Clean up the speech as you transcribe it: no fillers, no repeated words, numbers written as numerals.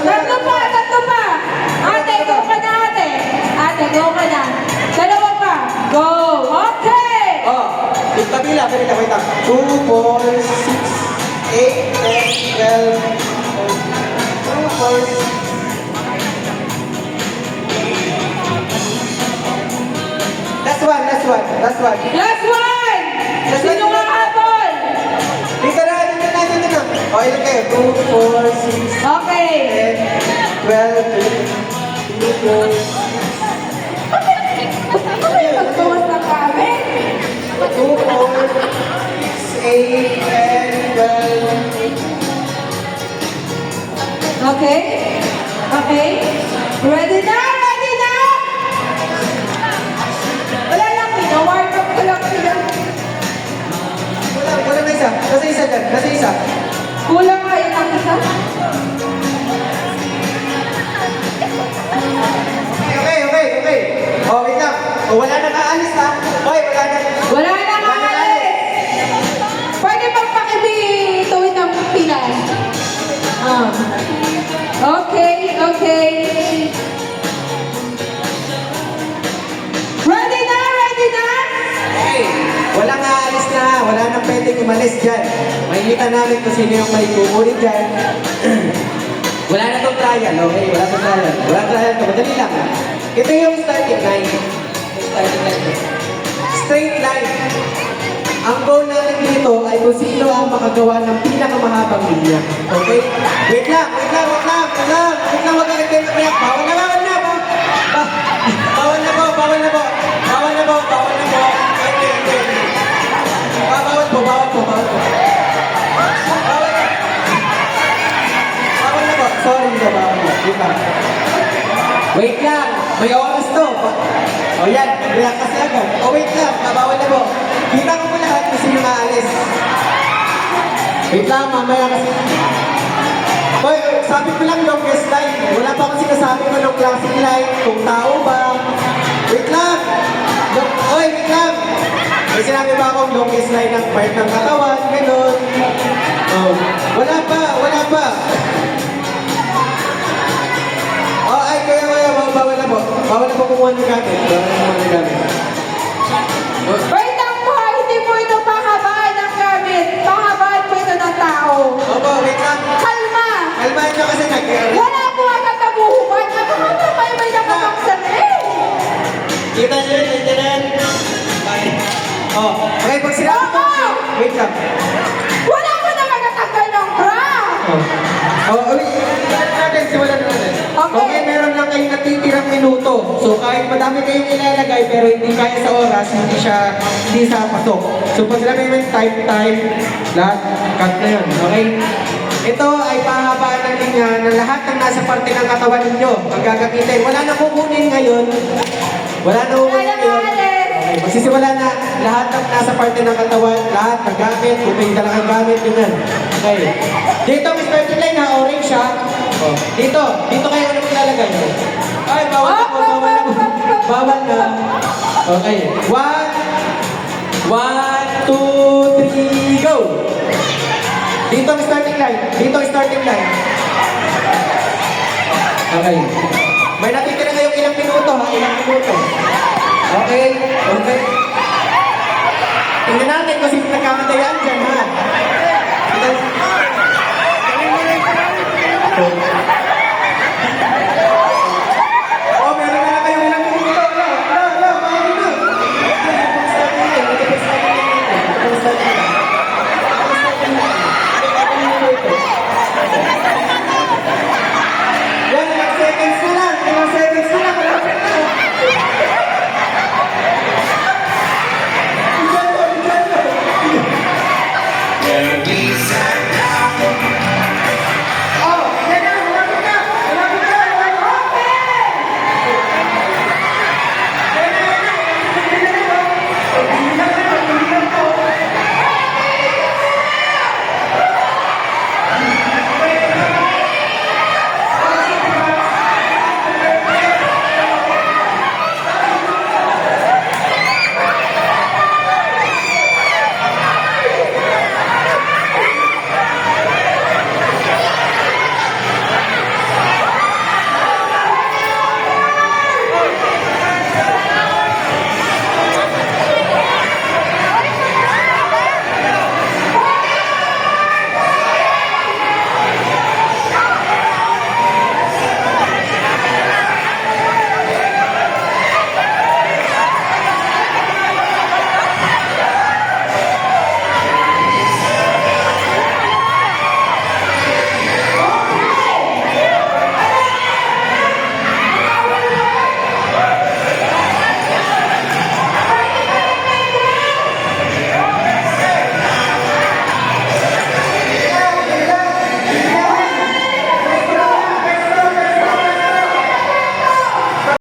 Tatlo pa, tatlo pa. Ate, go ka na, ate. Ate, go ka na. Dalawa pa. Go. Okay. Oh, kabila, kabila, wait lang. 2, 4, 6, 8, 10, 12, 2, 4, last one, last one, last one. Last one. Sino nga habol? Dito na, dito na, dito na. O, ilan kayo? 2, 4, 6, Okay. 10, 12, 13, 14. Magbawas na kami. 2, 4, 6, 8, 10, 12. Okay? Okay? Ready na? Ready na? Wala lang, warm up ko lang sila. Wala na isa. Nasa isa dyan. Nasa isa. Kulang kayo ng isa? Okay, okay, okay. Oh, wait lang. Oh, wala nang aalis ha. Hoy, wala nang... Wala na maalis. Pwede bang pakibituin ng pilas? Ah. Okay, okay. Ready na? Ready na? Okay. Walang aalis na. Wala nang pwedeng umalis dyan. Makikita namin kung sino yung may kukunin dyan. Wala na itong trial, okay? Wala itong trial. Wala trial ito. Madali lang. Ito yung starting line. Starting line. Straight line. Ang goal natin dito ay kung sino ang makagawa ng pinakamahabang linya. Okay? Wait lang, wait lang, wait lang, wait lang. Wait lang, wag ka nagkaya. Bawal na, bawal na. Bawal na po, bawal na po. Bawal na po, bawal na po. Okay, okay. Bawal po, bawal po, bawal po. Bawal na. Bawal na po. Sorry, hindi bawal na. Wait lang. Wait lang, may oras to. O yan, react kasi agad. O wait lang, bawal na po. Kita ko po lahat kung sino maalis. Wait lang, mamaya kasi. Hoy, sabi ko lang longest line. Wala pa akong sinasabi ko ng classic line. Kung tao ba. Wait lang. Hoy, wait lang. May sinabi ba akong longest line ng part ng katawan? Ganon. Oh, wala pa, wala pa. Oh, ay, kaya, bawal na po. Bawal na po kumuha ng gamit. Bawal na kumuha ng gamit. Wait lang po, hindi po ito pahabaan ng gamit. Pahabaan po ito ng tao. Opo, wait lang. Kalma! Kalmahin nyo kasi Wala po agad na buhuban. Ako nga may nakapaksan eh. Kita nyo yun, nandiyan na yan. Oh, okay, pag sinabi ko, wait lang. Wala ko na magatanggal ng bra. Wait natin, simulan natin. Okay, meron lang kayong natitirang minuto. So, kahit madami kayong ilalagay, pero hindi kaya sa oras, hindi sa pasok. So, pag sinabi namin time, lahat, cut na yun, okay? Ito ay pahabaan ng linya na lahat ng nasa parte ng katawan ninyo ang gagamitin. Wala na kukunin ngayon. Wala na kukunin ngayon. Okay, magsisimula na lahat ng nasa parte ng katawan, lahat ng gamit, kung may talagang gamit, yun. Okay. Dito, may starting line na orange siya. Oh. Dito kayo ano maglalagay. Ay, bawal na po, bawal na po. Bawal na. Okay. 1, 2, 3, go! Dito ang starting line. Dito ang starting line. Okay. May natitira kayong ilang minuto ha? Ilang minuto. Okay. Okay. Tingnan natin.